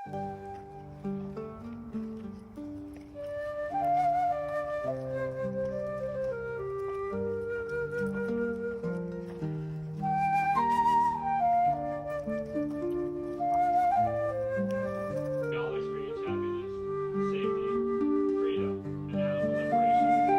God experience happiness, safety, freedom, and animal liberation.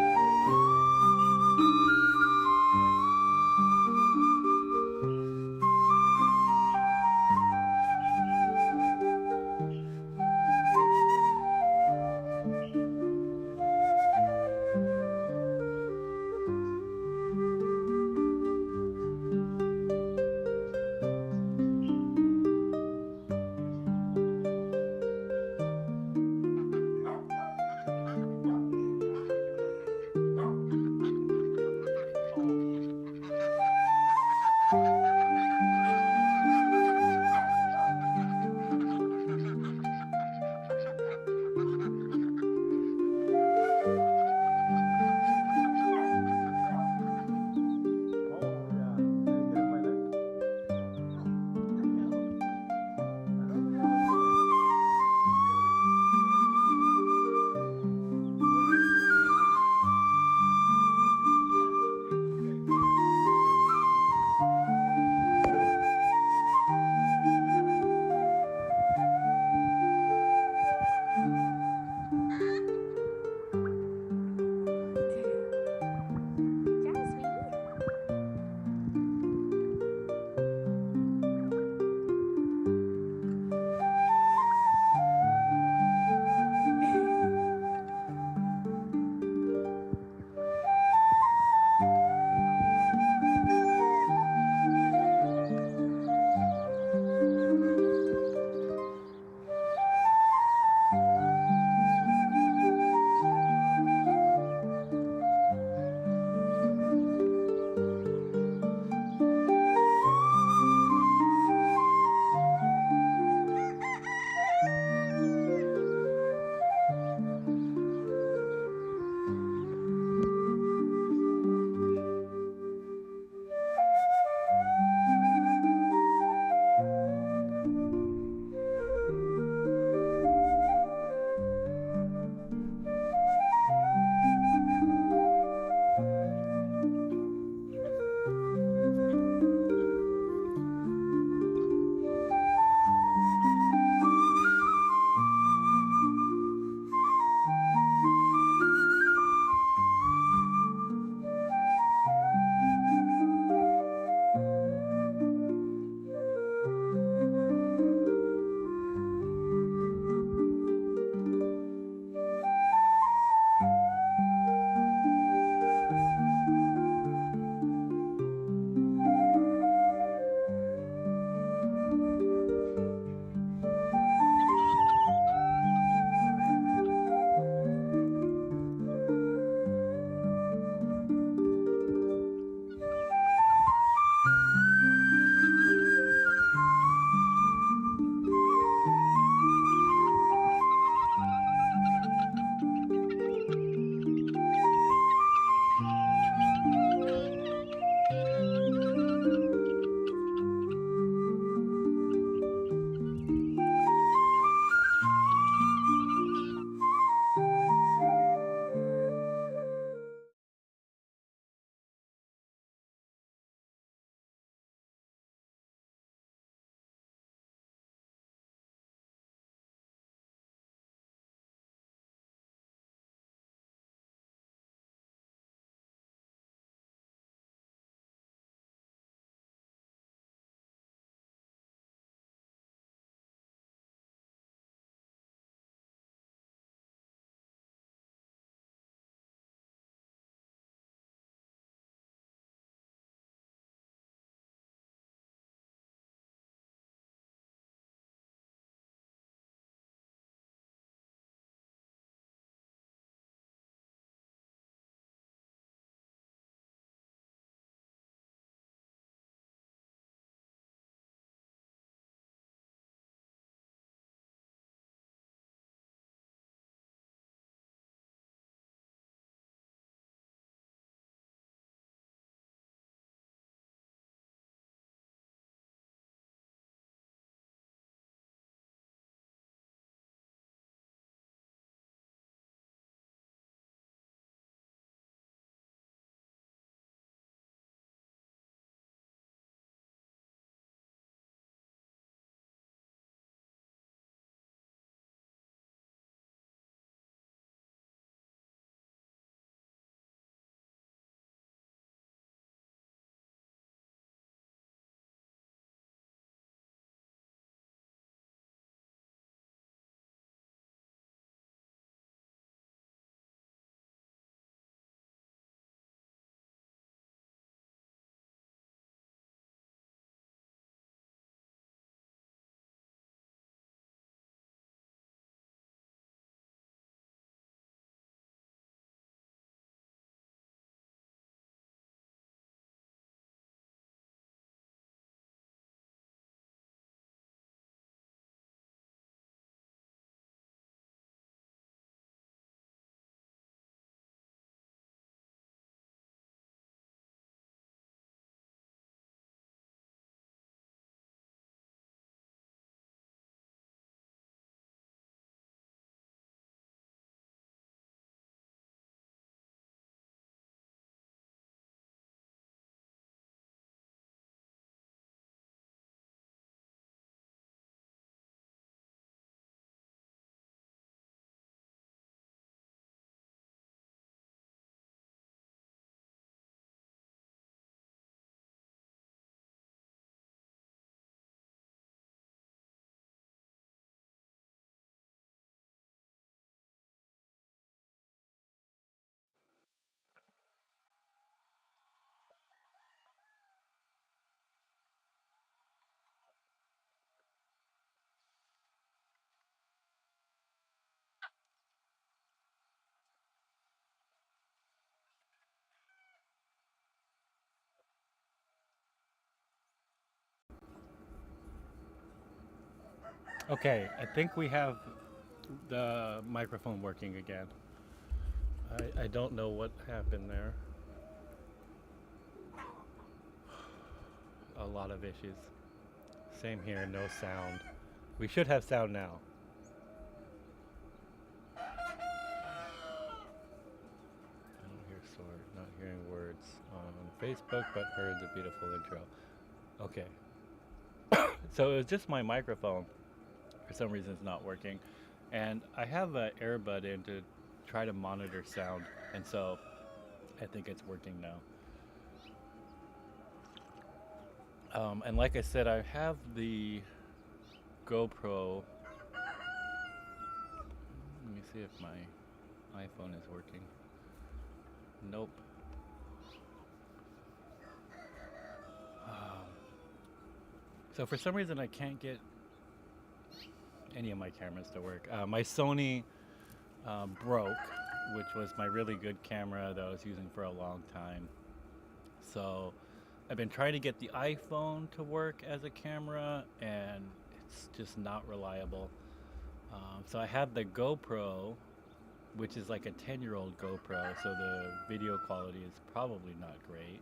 Okay, I think we have the microphone working again. I don't know what happened there. A lot of issues. Same here, no sound. We should have sound now. I don't hear sword, not hearing words on Facebook, but heard the beautiful intro. Okay, so it was just my microphone. For some reason, it's not working. And I have an earbud in to try to monitor sound, and so I think it's working now. And like I said, I have the GoPro. Let me see if my iPhone is working. Nope. Um, so for some reason, I can't get any of my cameras to work. My Sony broke, which was my really good camera that I was using for a long time. So I've been trying to get the iPhone to work as a camera, and it's just not reliable. So I have the GoPro, which is like a 10-year-old GoPro, so the video quality is probably not great.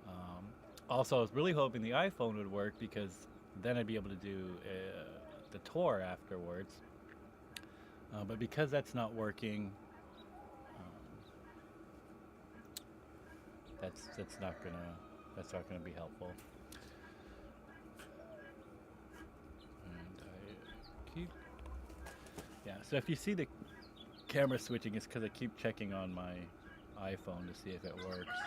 Um, Also, I was really hoping the iPhone would work because then I'd be able to do the tour afterwards. But because that's not working, um, that's not gonna be helpful. And I keep yeah. So if you see the camera switching, it's because I keep checking on my iPhone to see if it works.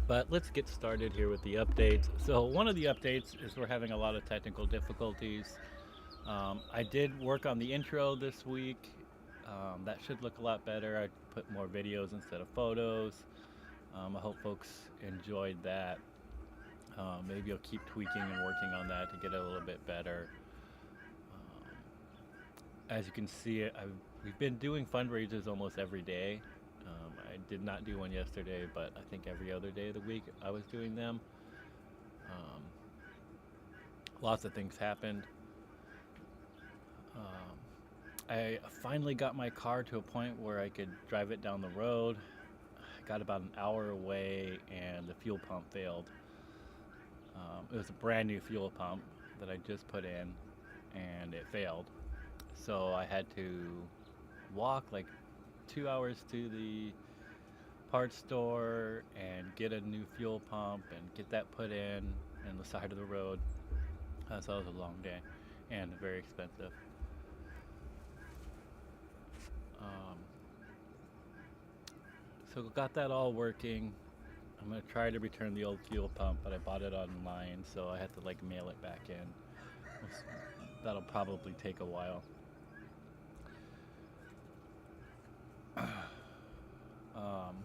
But let's get started here with the updates. So one of the updates is we're having a lot of technical difficulties. I did work on the intro this week. That should look a lot better. I put more videos instead of photos. I hope folks enjoyed that. Maybe I'll keep tweaking and working on that to get it a little bit better. As you can see, we've been doing fundraisers almost every day. I did not do one yesterday, but I think every other day of the week I was doing them. Um, Lots of things happened. I finally got my car to a point where I could drive it down the road. I got about an hour away, and the fuel pump failed. It was a brand new fuel pump that I just put in, and it failed. So I had to walk like 2 hours to the parts store and get a new fuel pump and get that put in the side of the road. So it was a long day and very expensive. Um, so got that all working. I'm gonna try to return the old fuel pump, but I bought it online, so I had to like mail it back in. That'll probably take a while. Um,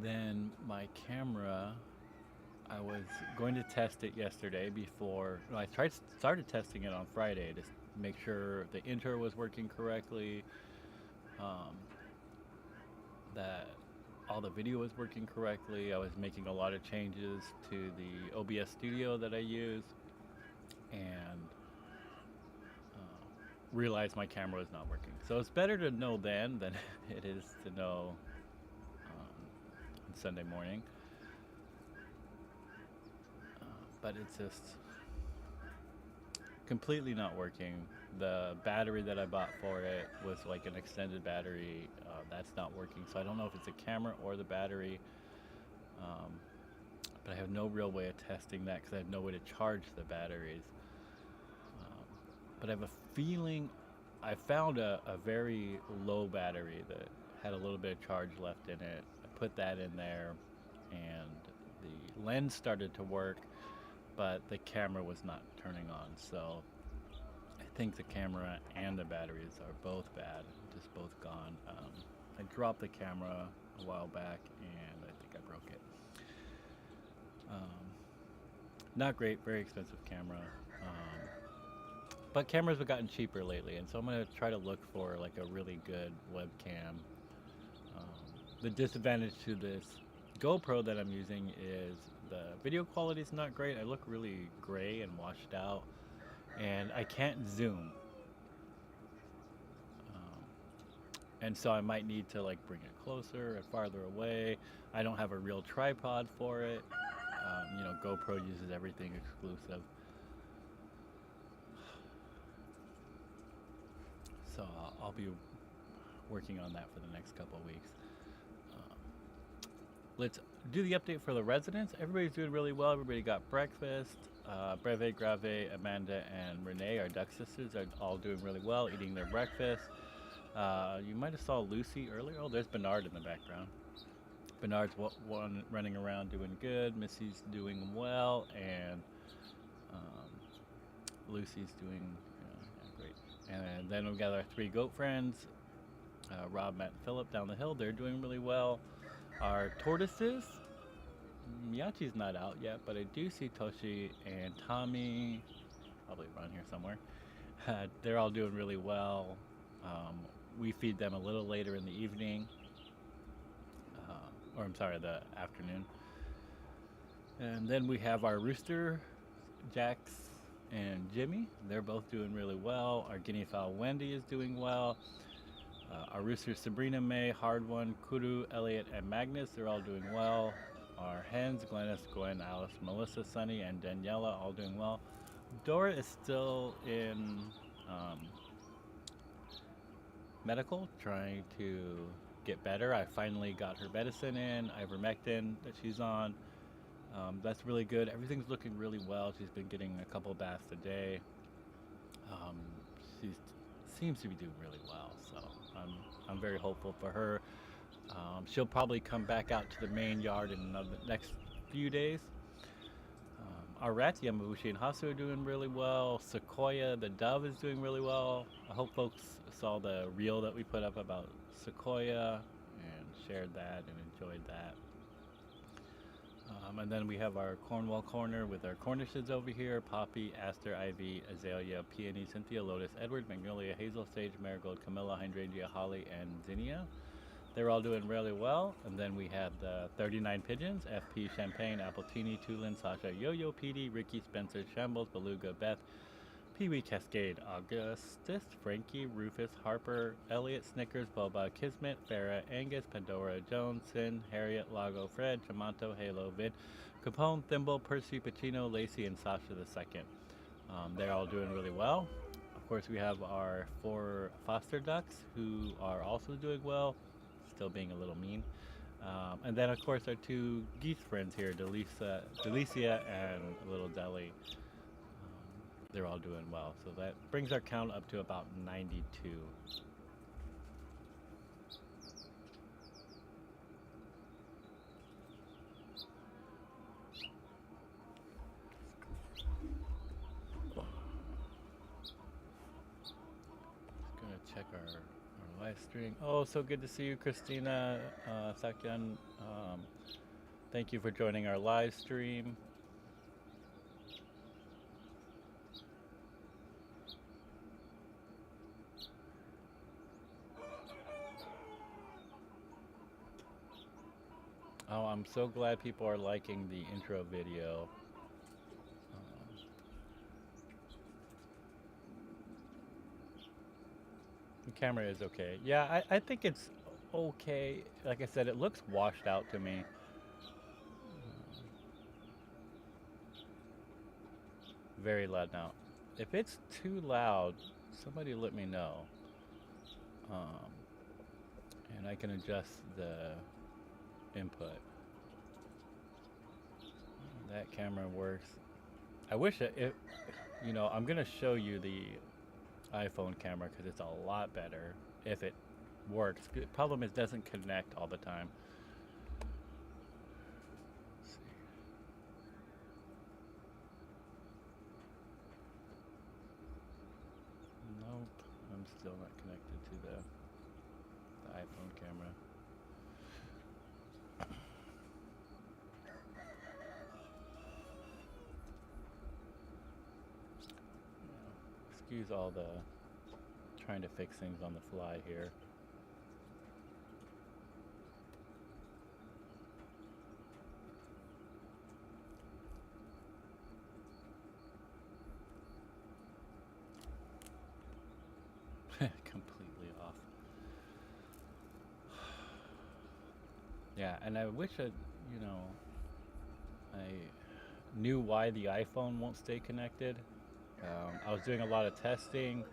then my camera, I was going to test it yesterday before. No, I started testing it on Friday to make sure the intro was working correctly, um, that all the video was working correctly. I was making a lot of changes to the OBS Studio that I use, and realized my camera was not working. So it's better to know then than it is to know on Sunday morning. But it's just completely not working. The battery that I bought for it was like an extended battery. That's not working. So I don't know if it's the camera or the battery. Um, but I have no real way of testing that because I have no way to charge the batteries. But I have a feeling I found a very low battery that had a little bit of charge left in it. I put that in there, and the lens started to work, but the camera was not turning on. So I think the camera and the batteries are both bad, just both gone. I dropped the camera a while back, and I think I broke it. Um, Not great, very expensive camera. But cameras have gotten cheaper lately, and so I'm gonna try to look for like a really good webcam. The disadvantage to this GoPro that I'm using is the video quality is not great. I look really gray and washed out, and I can't zoom. Um, and so I might need to like bring it closer or farther away. I don't have a real tripod for it. GoPro uses everything exclusive. So I'll be working on that for the next couple of weeks. Um, let's do the update for the residents. Everybody's doing really well. Everybody got breakfast. Breve, Grave, Amanda, and Renee, our duck sisters, are all doing really well, eating their breakfast. You might have saw Lucy earlier. Oh, there's Bernard in the background. Bernard's one running around doing good. Missy's doing well, and Lucy's doing great. And then we've got our three goat friends, Rob, Matt, and Philip down the hill. They're doing really well. Our tortoises, Miyachi's not out yet, but I do see Toshi and Tommy, probably around here somewhere. They're all doing really well. We feed them a little later in the evening, or I'm sorry, the afternoon. And then we have our rooster, Jax and Jimmy. They're both doing really well. Our guinea fowl, Wendy, is doing well. Our roosters, Sabrina, May, Hard One, Kuru, Elliot, and Magnus, they're all doing well. Our hens, Glennis, Gwen, Alice, Melissa, Sunny, and Daniela, all doing well. Dora is still in medical, trying to get better. I finally got her medicine in, ivermectin that she's on. That's really good. Everything's looking really well. She's been getting a couple baths a day. She seems to be doing really well, so I'm very hopeful for her. She'll probably come back out to the main yard in the next few days. Our rats, Yamabushi and Hasu, are doing really well. Sequoia, the dove, is doing really well. I hope folks saw the reel that we put up about Sequoia and shared that and enjoyed that. And then we have our Cornwall corner with our Cornishes over here: Poppy, Aster, Ivy, Azalea, Peony, Cynthia, Lotus, Edward, Magnolia, Hazel, Sage, Marigold, Camilla, Hydrangea, Holly, and Zinnia. They're all doing really well. And then we have the 39 pigeons: FP, Champagne, Appletini, Tulin, Sasha, Yo-Yo, PD, Ricky, Spencer, Shambles, Beluga, Beth, Pee-wee, Cascade, Augustus, Frankie, Rufus, Harper, Elliot, Snickers, Boba, Kismet, Farah, Angus, Pandora, Jones, Sin, Harriet, Lago, Fred, Tremonto, Halo, Vid, Capone, Thimble, Percy, Pacino, Lacey, and Sasha II. They're all doing really well. Of course, we have our 4 foster ducks who are also doing well, still being a little mean. And then, of course, our 2 geese friends here, Delicia and Little Deli. They're all doing well. So that brings our count up to about 92. Just gonna check our live stream. Oh, so good to see you, Christina, Sakyan. Thank you for joining our live stream. Oh, I'm so glad people are liking the intro video. The camera is okay. Yeah, I think it's okay. Like I said, it looks washed out to me. Very loud now. If it's too loud, somebody let me know. And I can adjust the input. That camera works. I wish it, I'm gonna show you the iPhone camera because it's a lot better if it works. The problem is it doesn't connect all the time. Let's see. Nope, I'm still not connected to the iPhone camera. excuse all the trying to fix things on the fly here. Completely off. Yeah, and I wish I knew why the iPhone won't stay connected. I was doing a lot of testing,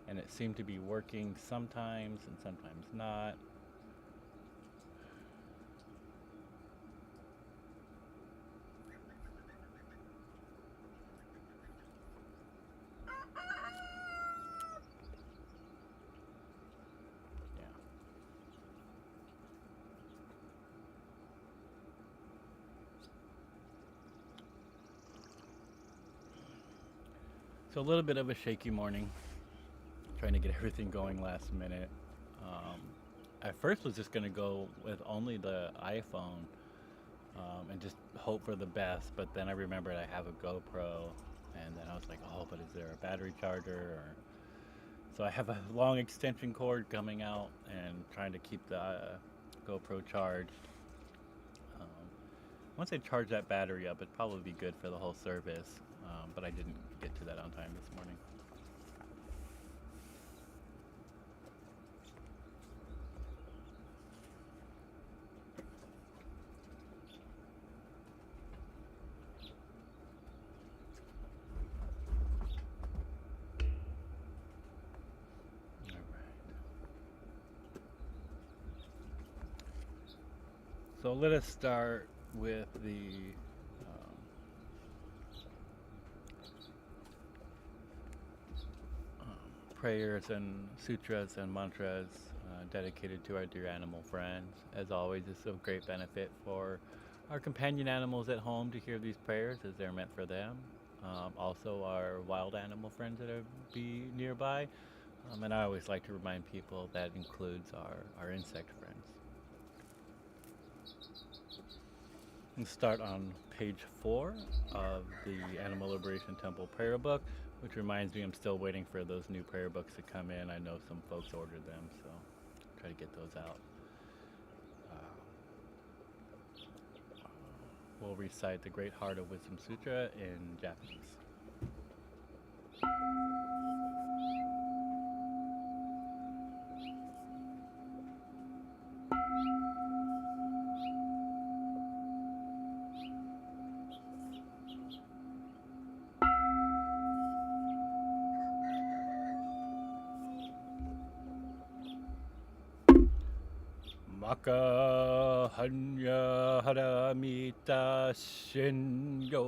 and it seemed to be working sometimes and sometimes not. Yeah. So a little bit of a shaky morning, trying to get everything going last minute. Um, I first was just gonna go with only the iPhone and just hope for the best. But then I remembered I have a GoPro, and then I was like, oh, but is there a battery charger? Or so I have a long extension cord coming out and trying to keep the GoPro charged. Um, Once I charge that battery up, it'd probably be good for the whole service. But I didn't get to that on time this morning. All right. So let us start with the prayers and sutras and mantras dedicated to our dear animal friends. As always, it's of great benefit for our companion animals at home to hear these prayers as they're meant for them. Also, our wild animal friends that are be nearby. And I always like to remind people that includes our insect friends. And start on page 4 of the Animal Liberation Temple prayer book, which reminds me I'm still waiting for those new prayer books to come in. I know some folks ordered them, so try to get those out. We'll recite the Great Heart of Wisdom Sutra in Japanese. Maka hanya haramita shinyo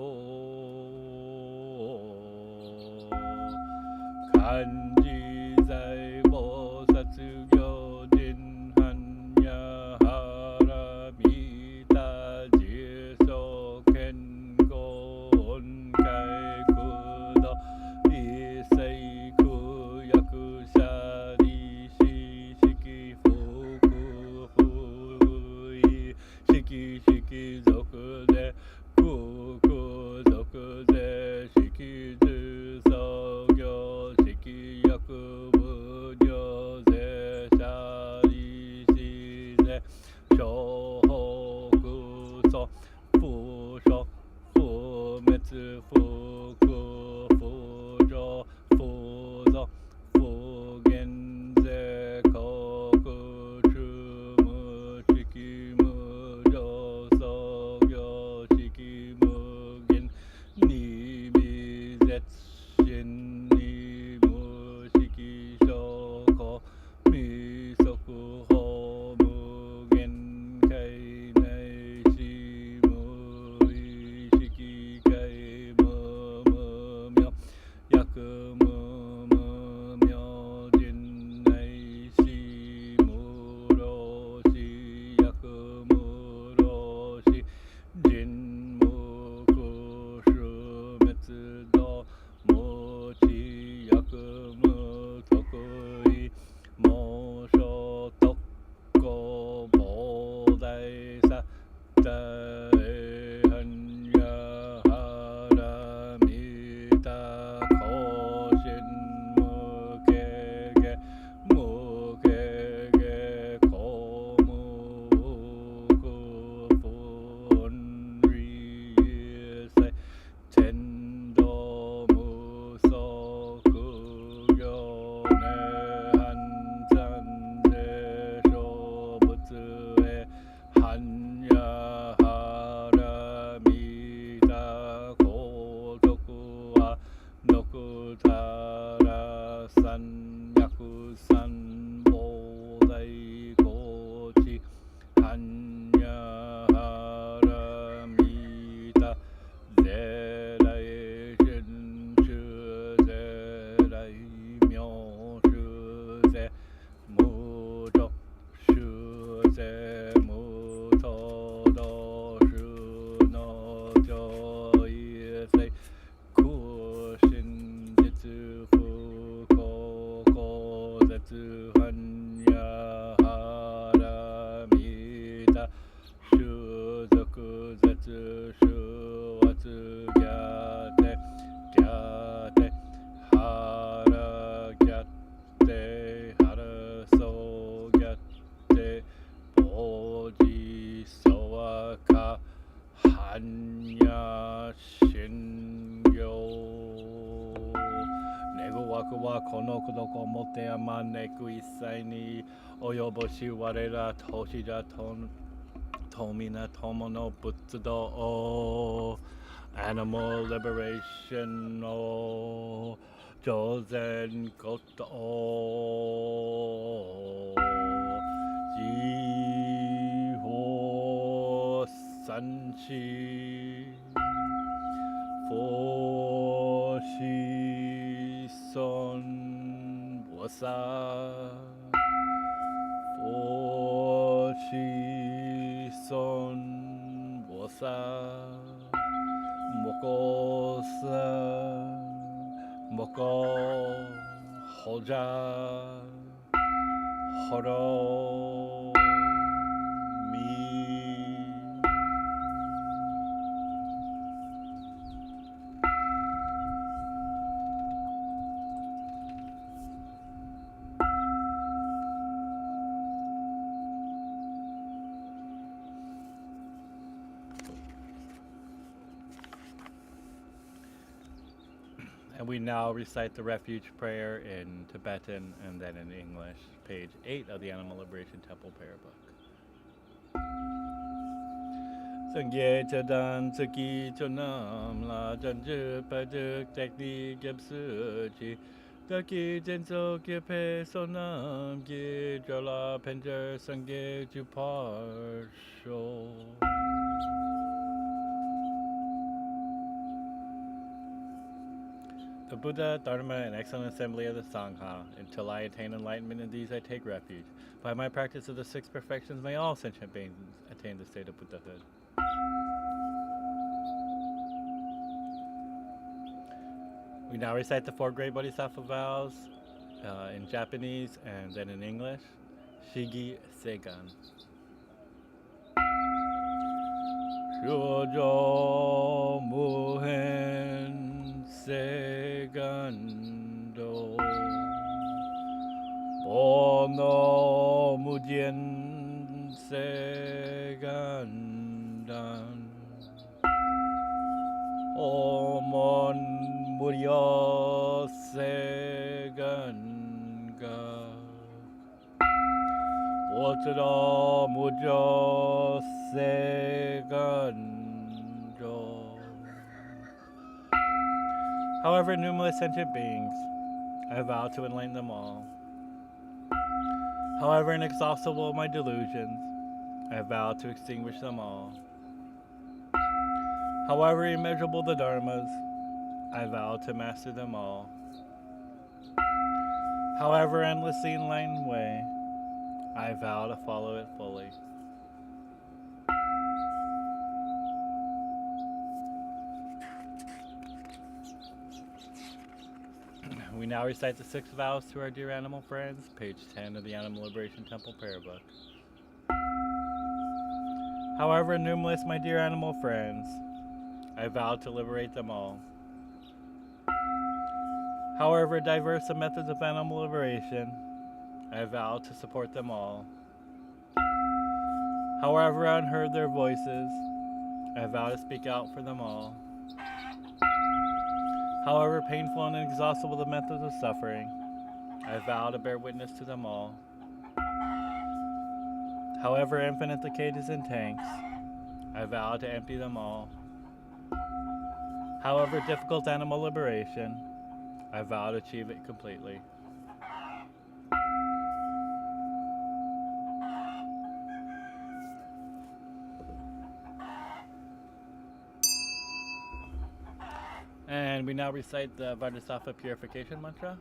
kanji zai bosatsu gyojin hanya haramita jiso kengo onkai kudo isei kuyaku shari shiki fuku fui shiki shiki zoku de kuku zoku de shiki zu so gyo shiki yaku bunyo ze shari shi ze shohoku so fu sho fu metsu fuku fu jo fu zo fu genze koku chumu shiki mu jo so gyo shiki mu gen ni mi zetshin ni mu shiki shoko mi soku ho mu gen kai nai shi mu i shiki kai mu mu myo yaku mu mu myo jin nai shi mu ro shi yaku mu ro shi jin mu ku shu metsu do mo chi yaku mu tokui mo sho tokko bodai sa tae hanya haramita wa kono kodoko mote amane kuisai ni oyoboshi warera toshija tomina tomono butsudo o animal liberation o Jozen Goto Jiho Sanshi Foshi Son Wasa Foshi Son Wasa Mokosa Moko Hoja Horo Mi. And we now recite the refuge prayer in Tibetan and then in English, page 8 of the Animal Liberation Temple Prayer Book. Sangye Chadan Saki Chonam La Janju Pajuk Tekni Gyapsuchi Daki Jenso Gyepe Sonam Gye Jola Penjer Sangye Juparsho. The Buddha, Dharma, and excellent assembly of the Sangha. Until I attain enlightenment in these, I take refuge. By my practice of the 6 perfections, may all sentient beings attain the state of Buddhahood. We now recite the 4 great Bodhisattva vows in Japanese and then in English. Shigi Seigan. Shoujo Muhen Segando Bono Mujien Segandan Omon Muryo Seganga Otara Mujo Seganjo. However numerous sentient beings, I vow to enlighten them all. However inexhaustible my delusions, I vow to extinguish them all. However immeasurable the dharmas, I vow to master them all. However endlessly enlightened way, I vow to follow it fully. We now recite the 6 vows to our dear animal friends, page 10 of the Animal Liberation Temple Prayer Book. However numerous my dear animal friends, I vow to liberate them all. However diverse the methods of animal liberation, I vow to support them all. However unheard their voices, I vow to speak out for them all. However painful and inexhaustible the methods of suffering, I vow to bear witness to them all. However infinite the cages and tanks, I vow to empty them all. However difficult animal liberation, I vow to achieve it completely. And we now recite the Vajrasattva purification mantra.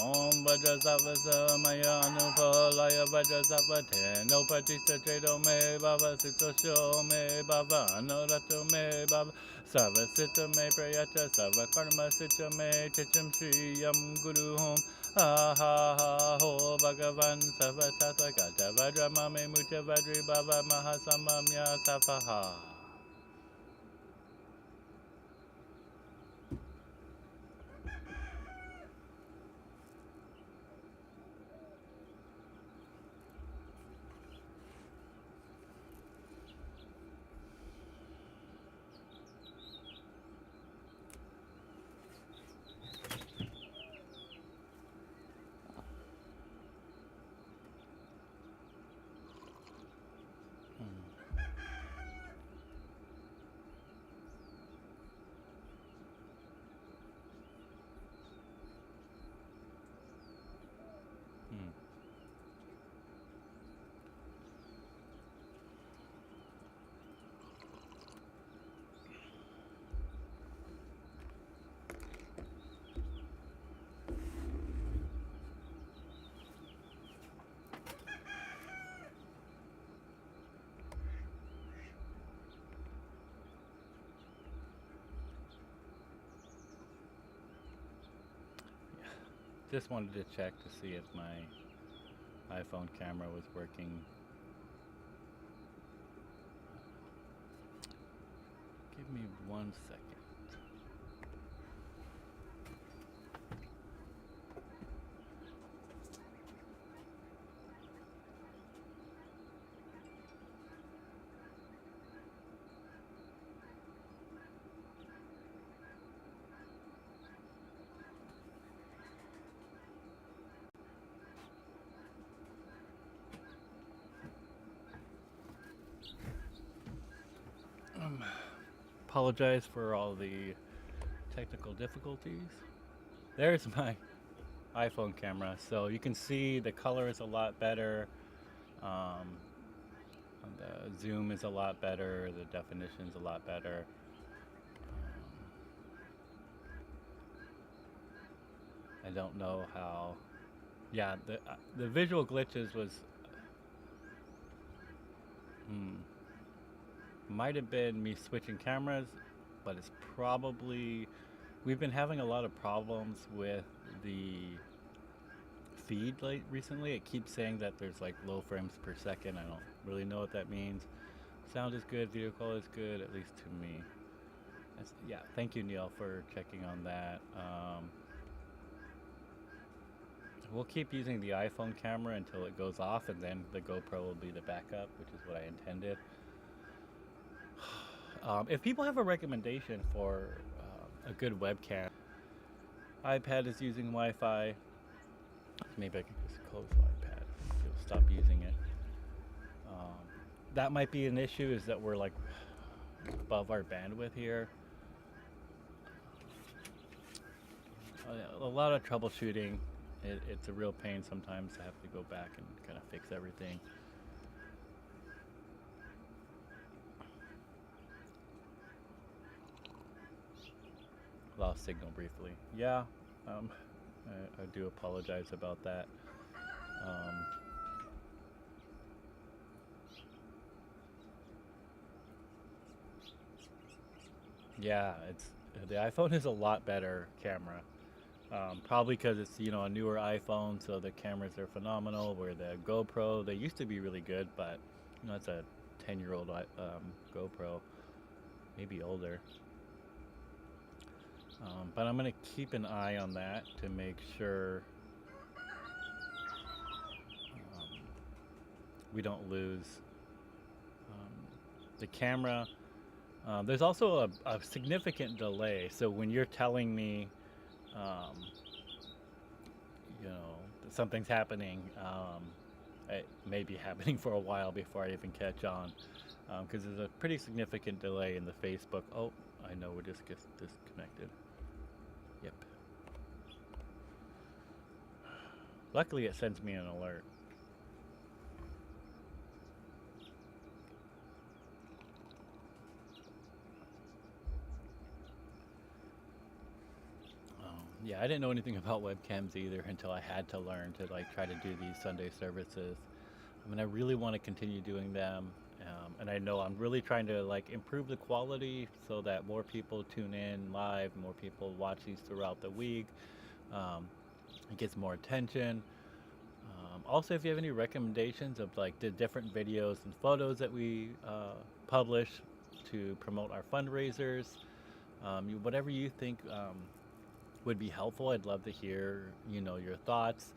Om Vajrasattva Samaya Anupalaya Vajrasattva Te No Patista Tredo Me Baba Sito Sho Me Baba Anorato Me Baba Sava Sita Me Prayata Sava Karma Sita Me Chicham Shriyam Guru Hom Ha Ha Ha Ho Bhagavan Sava Tata Gata Vajra Mame Mucha Vajri Baba Mahasamamya Safaha. just wanted to check to see if my iPhone camera was working. Give me 1 second. Apologize for all the technical difficulties. There's my iPhone camera, so you can see the color is a lot better. Um, the zoom is a lot better. The definition is a lot better. I don't know how. Yeah, the visual glitches was might have been me switching cameras, but it's probably we've been having a lot of problems with the feed like recently. It keeps saying that there's like low frames per second. I don't really know what that means. Sound is good, video quality is good, at least to me. Yeah, thank you, Neil, for checking on that. We'll keep using the iPhone camera until it goes off, and then the GoPro will be the backup, which is what I intended. If people have a recommendation for a good webcam, iPad is using Wi-Fi. Maybe I can just close the iPad. It'll stop using it. That might be an issue, is that we're like above our bandwidth here. A lot of troubleshooting. It's a real pain sometimes to have to go back and kind of fix everything. Lost signal briefly. Yeah, I do apologize about that. Yeah, the iPhone is a lot better camera. Probably because it's a newer iPhone, so the cameras are phenomenal. Where the GoPro, they used to be really good, but it's a 10-year-old GoPro, maybe older. But I'm gonna keep an eye on that to make sure we don't lose the camera. There's also a significant delay. So when you're telling me that something's happening, it may be happening for a while before I even catch on, because there's a pretty significant delay in the Facebook. Oh, I know we're just disconnected. Yep. Luckily it sends me an alert. Yeah, I didn't know anything about webcams either until I had to learn to try to do these Sunday services. I mean, I really want to continue doing them, and I know I'm really trying to improve the quality so that more people tune in live, more people watch these throughout the week. It gets more attention. Also, if you have any recommendations of the different videos and photos that we publish to promote our fundraisers, whatever you think would be helpful, I'd love to hear your thoughts.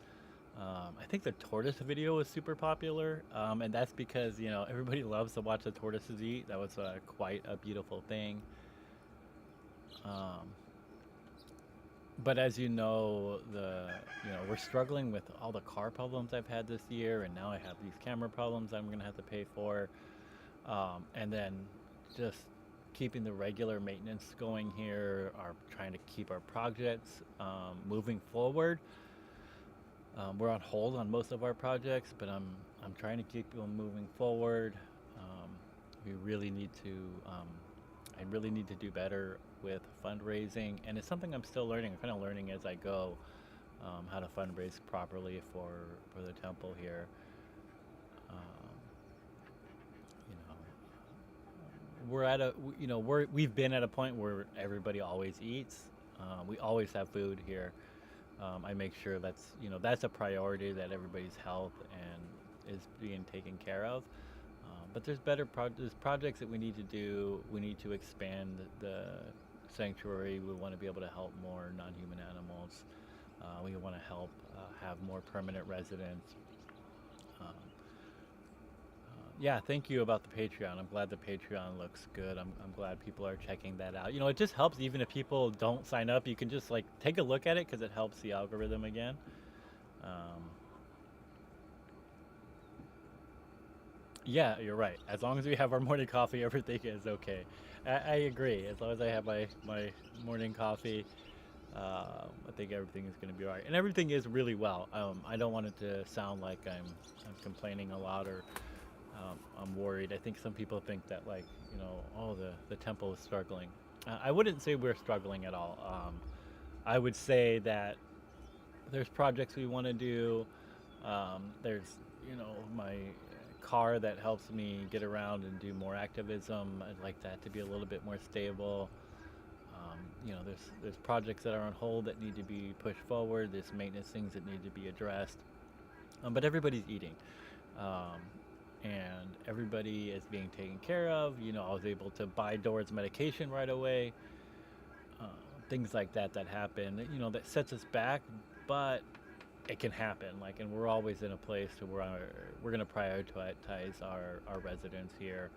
I think the tortoise video was super popular, and that's because everybody loves to watch the tortoises eat. That was quite a beautiful thing. But as we're struggling with all the car problems I've had this year, and now I have these camera problems I'm gonna have to pay for, and then just keeping the regular maintenance going here, are trying to keep our projects moving forward. We're on hold on most of our projects, but I'm trying to keep them moving forward. We really need to. I really need to do better with fundraising, and it's something I'm still learning. I'm kind of learning as I go how to fundraise properly for the temple here. We're at we've been at a point where everybody always eats. We always have food here. I make sure that's a priority, that everybody's health and is being taken care of. But there's projects that we need to do. We need to expand the sanctuary. We want to be able to help more non-human animals. We want to help have more permanent residents. Um, yeah, thank you about the Patreon. I'm glad the Patreon looks good. I'm glad people are checking that out. It just helps even if people don't sign up. You can just like take a look at it because it helps the algorithm again. Um, yeah, you're right. As long as we have our morning coffee, everything is okay. I agree. As long as I have my morning coffee, I think everything is going to be all right. And everything is really well. I don't want it to sound like I'm complaining a lot or I'm worried. I think some people think that like oh the temple is struggling. I wouldn't say we're struggling at all. I would say that there's projects we want to do. There's my car that helps me get around and do more activism. I'd like that to be a little bit more stable. There's projects that are on hold that need to be pushed forward. There's maintenance things that need to be addressed. But everybody's eating. Um, and everybody is being taken care of. I was able to buy Dora's medication right away. Uh, Things like that happen. That sets us back, but it can happen. And we're always in a place to where we're going to prioritize our residents here.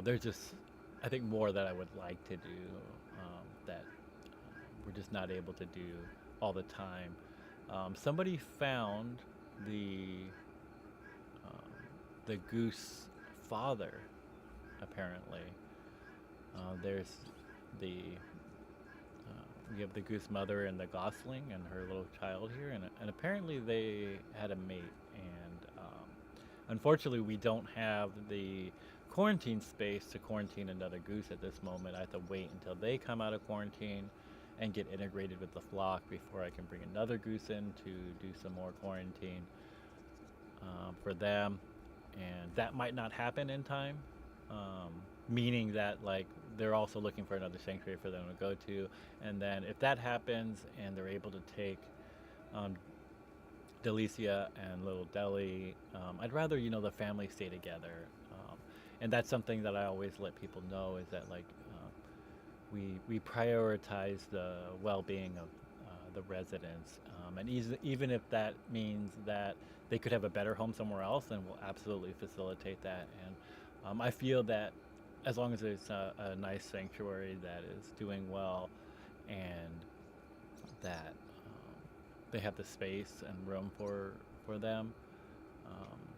There's just I think more that I would like to do that we're just not able to do all the time. Somebody found the um, the goose father. Apparently, there's the we have the goose mother and the gosling and her little child here, and apparently they had a mate. And unfortunately, we don't have the quarantine space to quarantine another goose at this moment. I have to wait until they come out of quarantine and get integrated with the flock before I can bring another goose in to do some more quarantine for them. And that might not happen in time, meaning that like they're also looking for another sanctuary for them to go to. And then if that happens and they're able to take um, Delicia and little Deli, I'd rather the family stay together. And that's something that I always let people know is that like we prioritize the well-being of the residents, and even if that means that they could have a better home somewhere else, then we'll absolutely facilitate that. And I feel that as long as it's a nice sanctuary that is doing well, and that they have the space and room for them,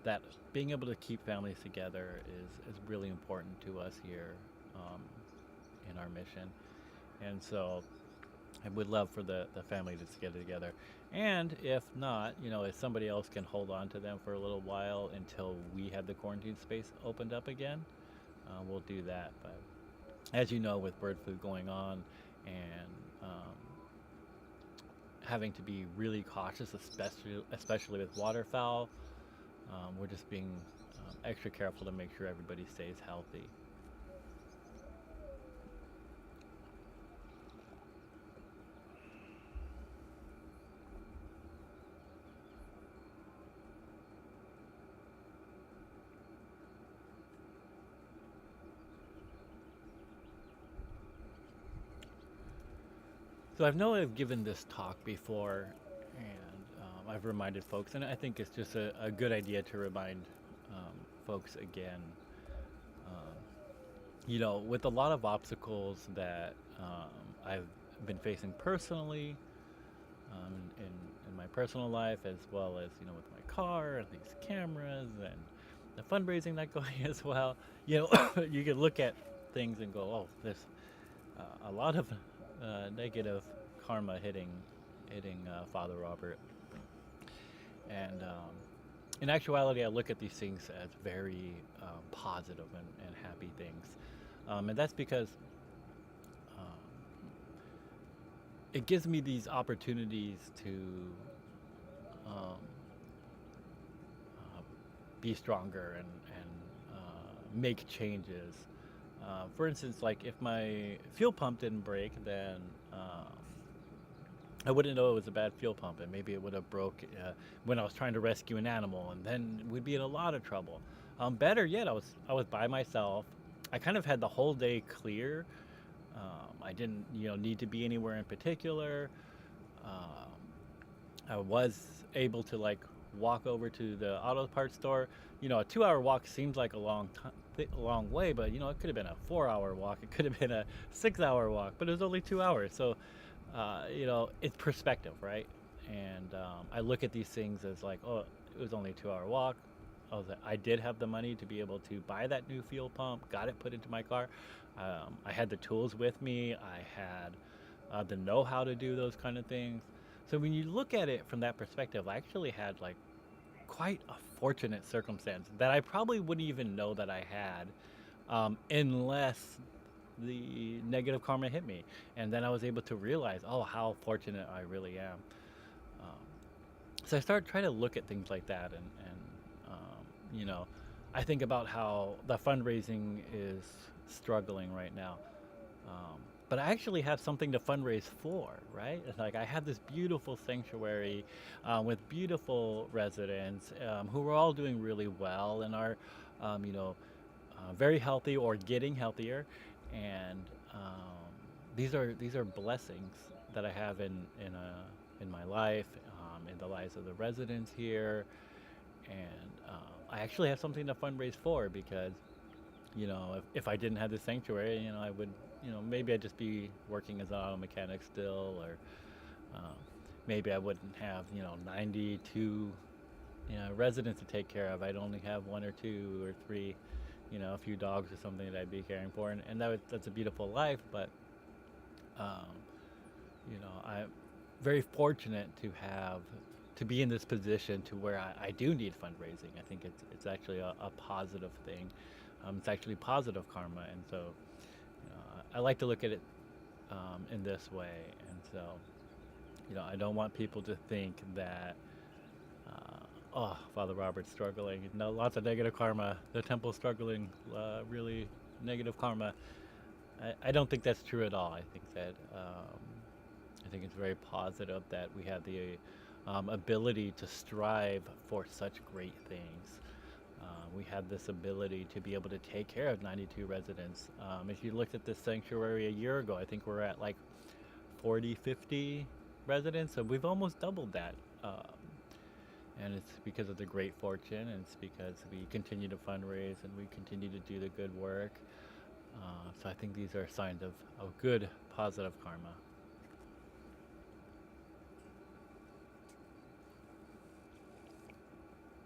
that being able to keep families together is really important to us here um, in our mission. And so I would love for the family to get together. And if not, if somebody else can hold on to them for a little while until we have the quarantine space opened up again, we'll do that. But as you know, with bird flu going on and having to be really cautious, especially with waterfowl, we're just being extra careful to make sure everybody stays healthy. So I know I've given this talk before, and I've reminded folks, and I think it's just a good idea to remind folks again. Um, with a lot of obstacles that I've been facing personally, in my personal life, as well as with my car and these cameras and the fundraising that going as well. You can look at things and go, oh, there's a lot of negative karma hitting Father Robert. And in actuality, I look at these things as very positive and happy things, and that's because um, it gives me these opportunities to um, uh, be stronger and make changes. For instance, like if my fuel pump didn't break, then I wouldn't know it was a bad fuel pump, and maybe it would have broke when I was trying to rescue an animal, and then we'd be in a lot of trouble. Better yet, I was by myself. I kind of had the whole day clear. I didn't, need to be anywhere in particular. Um, I was able to like walk over to the auto parts store. A 2-hour walk seems like a long way, but it could have been a 4-hour walk. It could have been a 6-hour walk, but it was only 2 hours. So, it's perspective, right? And I look at these things as like, oh, it was only a 2-hour walk. I did have the money to be able to buy that new fuel pump, got it put into my car. I had the tools with me. I had the know-how to do those kind of things. So when you look at it from that perspective, I actually had like quite a fortunate circumstance that I probably wouldn't even know that I had unless the negative karma hit me. And then I was able to realize, oh, how fortunate I really am. Um, so I started trying to look at things like that, and I think about how the fundraising is struggling right now. Um, but I actually have something to fundraise for, right? It's like I have this beautiful sanctuary with beautiful residents who are all doing really well and are, um, you know, very healthy or getting healthier, and these are blessings that I have in my life, in the lives of the residents here, and I actually have something to fundraise for because if I didn't have the sanctuary, I would, maybe I'd just be working as an auto mechanic still, or um, maybe I wouldn't have 92 residents to take care of. I'd only have one or two or three, a few dogs or something that I'd be caring for, and that's a beautiful life. But um, I'm very fortunate to be in this position to where I do need fundraising. I think it's actually a positive thing. It's actually positive karma, and so I like to look at it in this way. And so I don't want people to think that oh, Father Robert's struggling. No, lots of negative karma. The temple's struggling, really negative karma. I don't think that's true at all. I think it's very positive that we have the ability to strive for such great things. We have this ability to be able to take care of 92 residents. If you looked at this sanctuary a year ago, I think we're at like 40, 50 residents, so we've almost doubled that. And it's because of the great fortune, and it's because we continue to fundraise and we continue to do the good work. So I think these are signs of good, positive karma.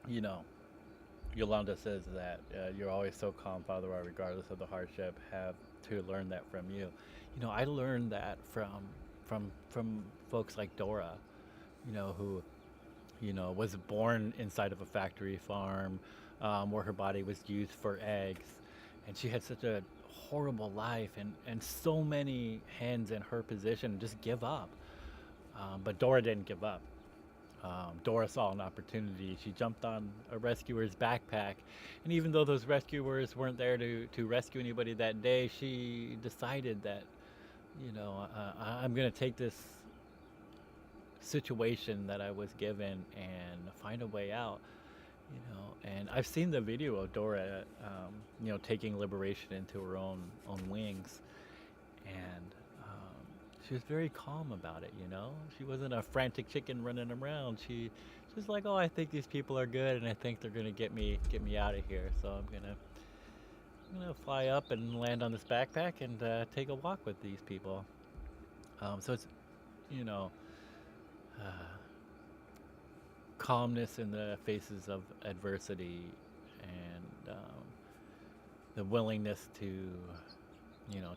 You know, Yolanda says that you're always so calm, Father, regardless of the hardship. Have to learn that from you. I learned that from folks like Dora, who was born inside of a factory farm where her body was used for eggs, and she had such a horrible life, and so many hands in her position just give up. But Dora didn't give up. Dora saw an opportunity. She jumped on a rescuer's backpack, and even though those rescuers weren't there to rescue anybody that day, she decided that, I'm going to take this situation that I was given and find a way out. And I've seen the video of Dora, taking liberation into her own wings, and she was very calm about it. She wasn't a frantic chicken running around. She's like, oh, I think these people are good, and I think they're gonna get me out of here. So I'm gonna fly up and land on this backpack and take a walk with these people. So it's you know uh, calmness in the faces of adversity, and the willingness to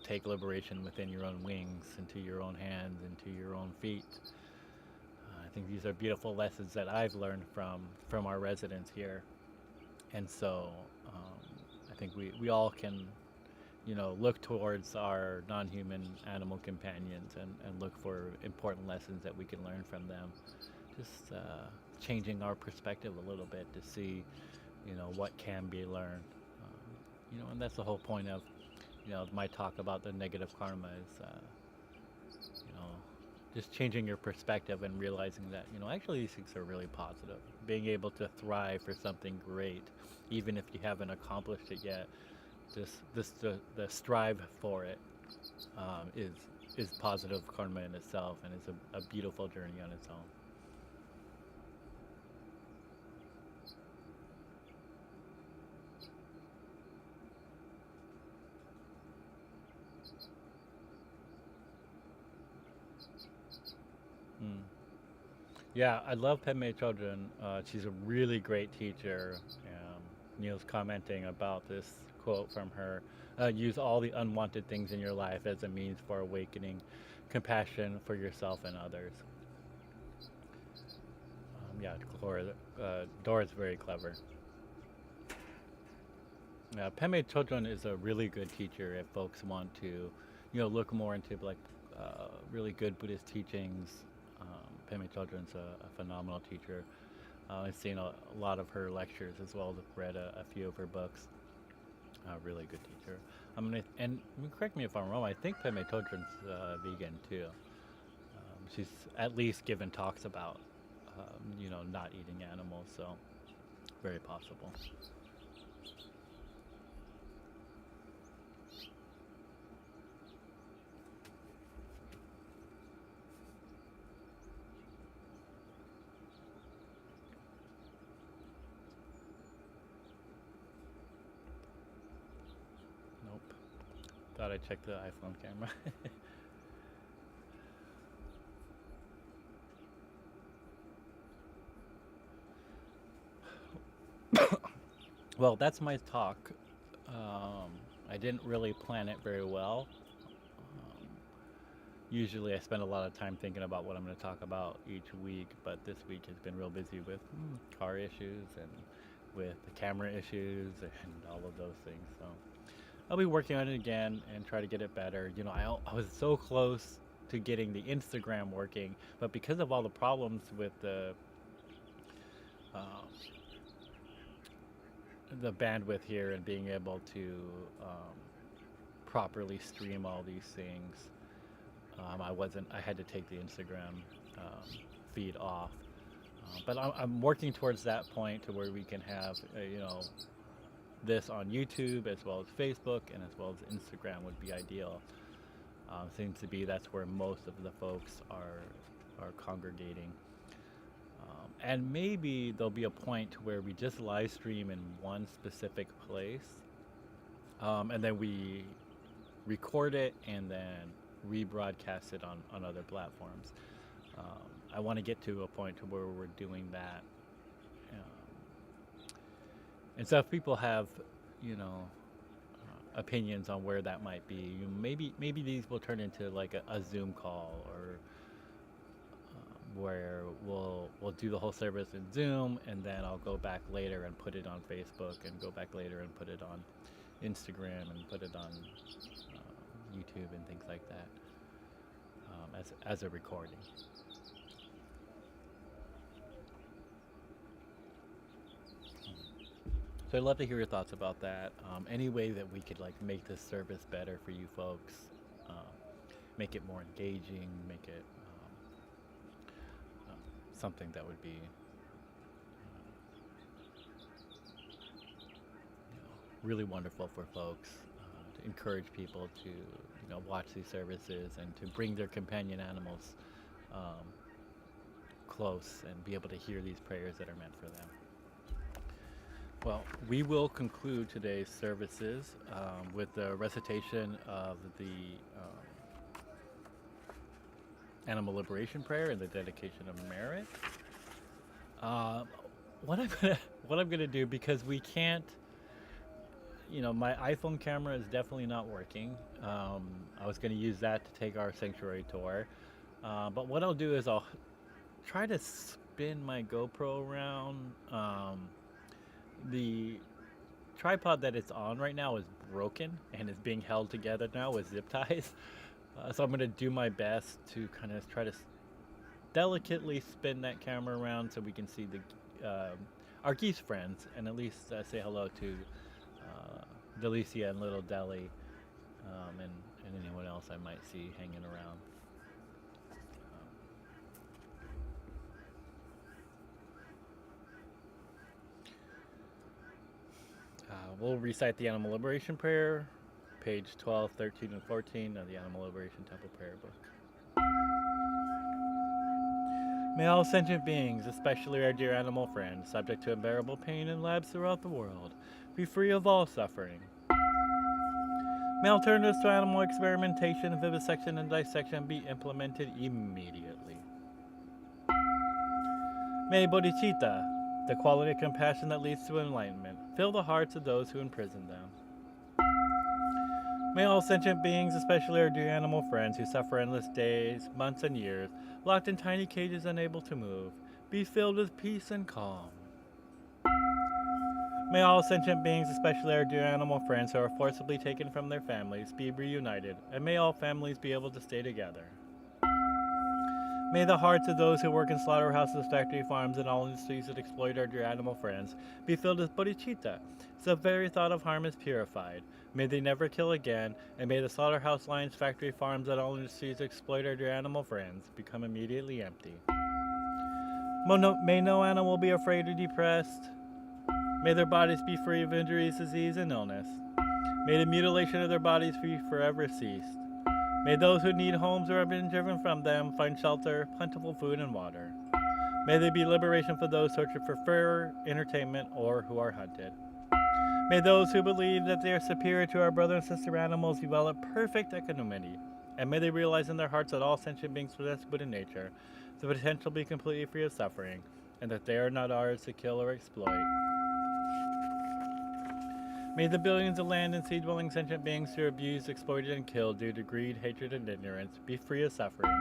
take liberation within your own wings, into your own hands, into your own feet. I think these are beautiful lessons that I've learned from our residents here, and so I think we all can look towards our non-human animal companions, and look for important lessons that we can learn from them. Just changing our perspective a little bit to see what can be learned. And that's the whole point of my talk about the negative karma is just changing your perspective and realizing that, actually these things are really positive. Being able to thrive for something great, even if you haven't accomplished it yet, the strive for it is positive karma in itself, and it's a beautiful journey on its own. Mm. Yeah, I love Padme Chodron. She's a really great teacher. Neil's commenting about this quote from her: "Use all the unwanted things in your life as a means for awakening compassion for yourself and others." Yeah, Dora's very clever. Padme Chodron is a really good teacher if folks want to, look more into like really good Buddhist teachings. Padme Chodron's a phenomenal teacher. I've seen a lot of her lectures as well as read a few of her books. Really good teacher. Correct me if I'm wrong. I think Padme Chodron's vegan too. She's at least given talks about, not eating animals. So very possible. Nope. Thought I'd check the iPhone camera. Well, that's my talk. I didn't really plan it very well. Um, Usually, I spend a lot of time thinking about what I'm going to talk about each week, but this week has been real busy with car issues and with the camera issues and all of those things. So I'll be working on it again and try to get it better. I was so close to getting the Instagram working, but because of all the problems with um, the bandwidth here and being able to um, properly stream all these things, I had to take the Instagram feed off. But I'm working towards that point to where we can have, this on YouTube as well as Facebook and as well as Instagram would be ideal. Seems to be that's where most of the folks are congregating. And maybe there'll be a point to where we just live stream in one specific place, and then we record it and then rebroadcast it on other platforms. I want to get to a point to where we're doing that. And so if people have, opinions on where that might be, maybe these will turn into like a Zoom call, or where we'll do the whole service in Zoom, and then I'll go back later and put it on Facebook, and go back later and put it on Instagram, and put it on YouTube and things like that, as a recording. So I'd love to hear your thoughts about that. Any way that we could like make this service better for you folks, uh, make it more engaging, make it something that would be really wonderful for folks, to encourage people to watch these services and to bring their companion animals um, close and be able to hear these prayers that are meant for them. Well, we will conclude today's services with the recitation of the animal liberation prayer and the dedication of merit. Uh, what I'm gonna what I'm gonna do, because we can't, my iPhone camera is definitely not working. I was gonna use that to take our sanctuary tour, but what I'll do is I'll try to spin my GoPro around. The tripod that it's on right now is broken and is being held together now with zip ties. So I'm going to do my best to kind of try to delicately spin that camera around so we can see our geese friends, and at least say hello to Delicia and Little Deli, and anyone else I might see hanging around. We'll recite the Animal Liberation Prayer, page 12, 13, and 14 of the Animal Liberation Temple Prayer Book. May all sentient beings, especially our dear animal friends, subject to unbearable pain in labs throughout the world, be free of all suffering. May alternatives to animal experimentation, vivisection, and dissection be implemented immediately. May bodhicitta, the quality of compassion that leads to enlightenment, fill the hearts of those who imprison them. May all sentient beings, especially our dear animal friends who suffer endless days, months, and years, locked in tiny cages unable to move, be filled with peace and calm. May all sentient beings, especially our dear animal friends who are forcibly taken from their families, be reunited, and may all families be able to stay together. May the hearts of those who work in slaughterhouses, factory farms, and all industries that exploit our dear animal friends be filled with bodhicitta, so the very thought of harm is purified. May they never kill again, and may the slaughterhouse lines, factory farms, and all industries that exploit our dear animal friends become immediately empty. May no animal be afraid or depressed. May their bodies be free of injuries, disease, and illness. May the mutilation of their bodies be forever ceased. May those who need homes or have been driven from them find shelter, plentiful food, and water. May there be liberation for those tortured for fur, entertainment, or who are hunted. May those who believe that they are superior to our brother and sister animals develop perfect equanimity, and may they realize in their hearts that all sentient beings possess Buddha nature, the potential to be completely free of suffering, and that they are not ours to kill or exploit. May the billions of land and sea-dwelling sentient beings who are abused, exploited, and killed due to greed, hatred, and ignorance be free of suffering.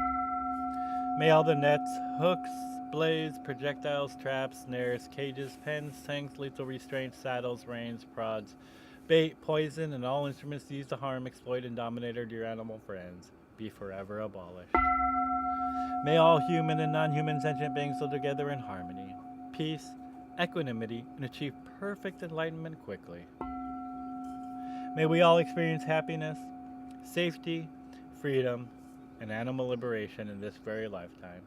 May all the nets, hooks, blades, projectiles, traps, snares, cages, pens, tanks, lethal restraints, saddles, reins, prods, bait, poison, and all instruments used to harm, exploit, and dominate our dear animal friends be forever abolished. May all human and non-human sentient beings live together in harmony, peace, equanimity, and achieve perfect enlightenment quickly. May we all experience happiness, safety, freedom, and animal liberation in this very lifetime.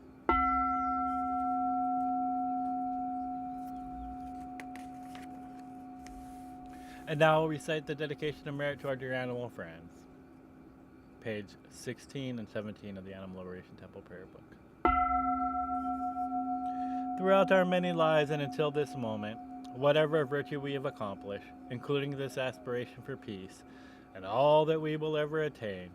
And now we'll recite the dedication of merit to our dear animal friends. Page 16 and 17 of the Animal Liberation Temple Prayer Book. Throughout our many lives and until this moment, whatever virtue we have accomplished, including this aspiration for peace, and all that we will ever attain,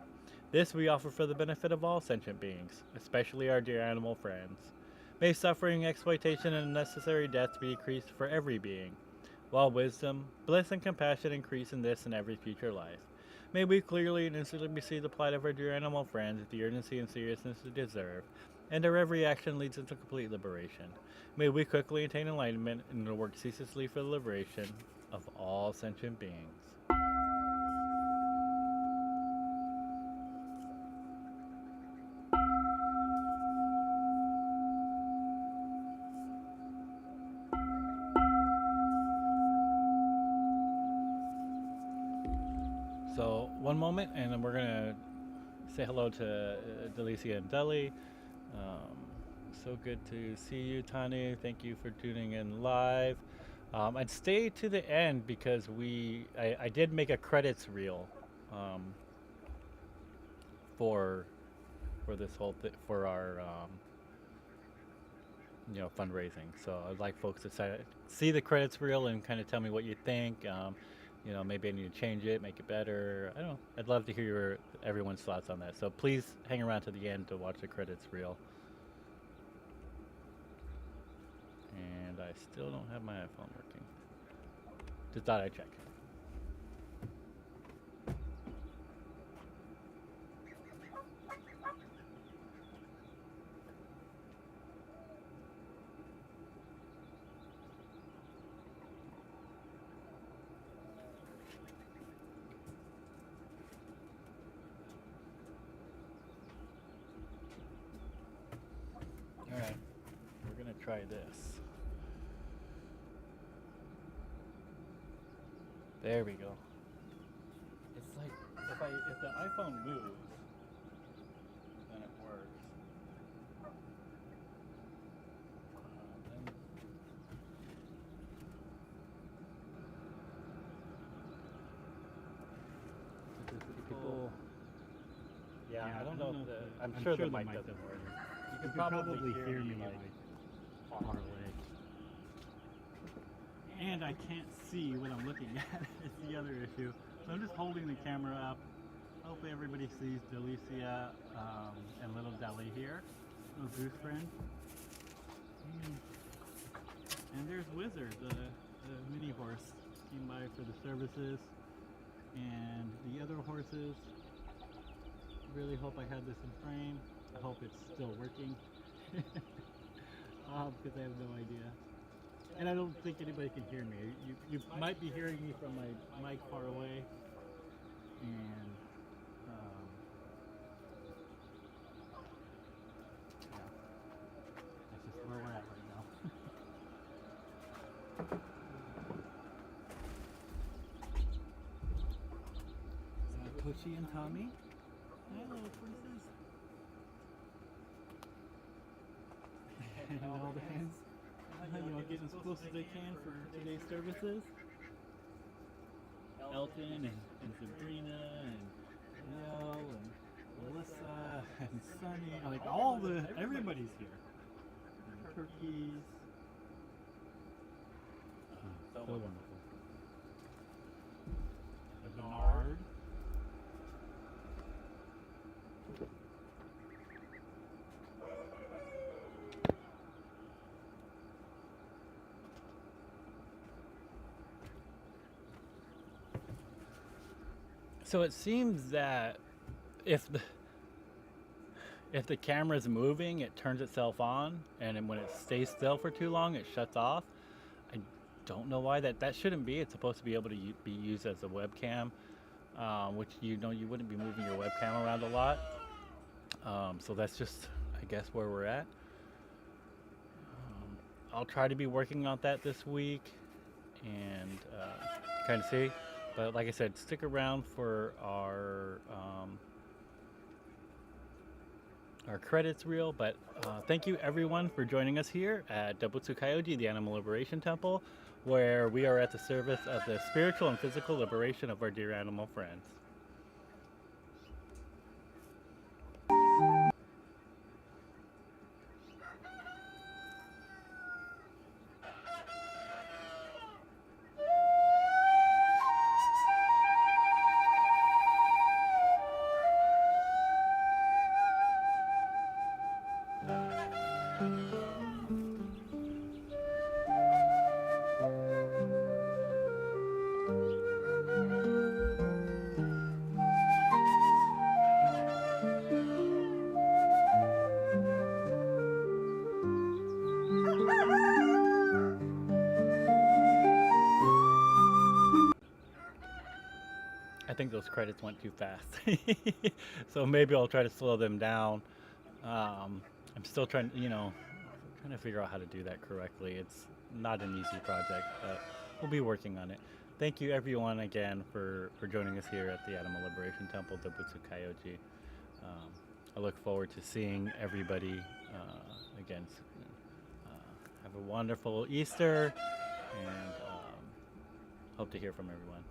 this we offer for the benefit of all sentient beings, especially our dear animal friends. May suffering, exploitation, and unnecessary death be decreased for every being, while wisdom, bliss, and compassion increase in this and every future life. May we clearly and instantly receive the plight of our dear animal friends with the urgency and seriousness they deserve, and our every action leads into complete liberation. May we quickly attain enlightenment and work ceaselessly for the liberation of all sentient beings. So, one moment, and then we're going to say hello to Delicia and Deli. So good to see you, Tani. Thank you for tuning in live. And stay to the end because I did make a credits reel for this whole for our fundraising. So I'd like folks to see the credits reel and kind of tell me what you think. Maybe I need to change it, make it better. I don't know. I'd love to hear everyone's thoughts on that. So please hang around to the end to watch the credits reel. And I still don't have my iPhone working. Just thought I'd check. Alright, we're gonna try this. There we go. It's like if the iPhone moves, then it works. Then Yeah, I don't know if I'm sure the mic doesn't work. You can probably hear me like far away. And I can't see what I'm looking at. It's the other issue. So I'm just holding the camera up. Hopefully everybody sees Delicia and little Deli here. Little goose friend. And there's Wizard, the mini horse. Came by for the services. And the other horses. Really hope I had this in frame. I hope it's still working. Because I have no idea. And I don't think anybody can hear me. You might be hearing me from my mic far away. And yeah, that's just where we're at right now. Toshi and Tommy. Hello, princess. And all the hands. Getting as close as they can for today's services. Elton and Sabrina and Leo and Melissa and Sunny, like everybody's here. And the turkeys. So wonderful. And Bernard. So it seems that if the camera's moving, it turns itself on, and then when it stays still for too long, it shuts off. I don't know why that shouldn't be. It's supposed to be able to be used as a webcam, which you wouldn't be moving your webcam around a lot. So that's just, I guess, where we're at. I'll try to be working on that this week and kind of see. But like I said, stick around for our credits reel. But thank you everyone for joining us here at Dobutsu Kyoji, the Animal Liberation Temple, where we are at the service of the spiritual and physical liberation of our dear animal friends. I think those credits went too fast. So maybe I'll try to slow them down. I'm still trying to figure out how to do that correctly. It's not an easy project, but we'll be working on it. Thank you everyone again for joining us here at the Animal Liberation Temple, Dobutsu Kyoji. I look forward to seeing everybody again soon. Have a wonderful Easter, and hope to hear from everyone.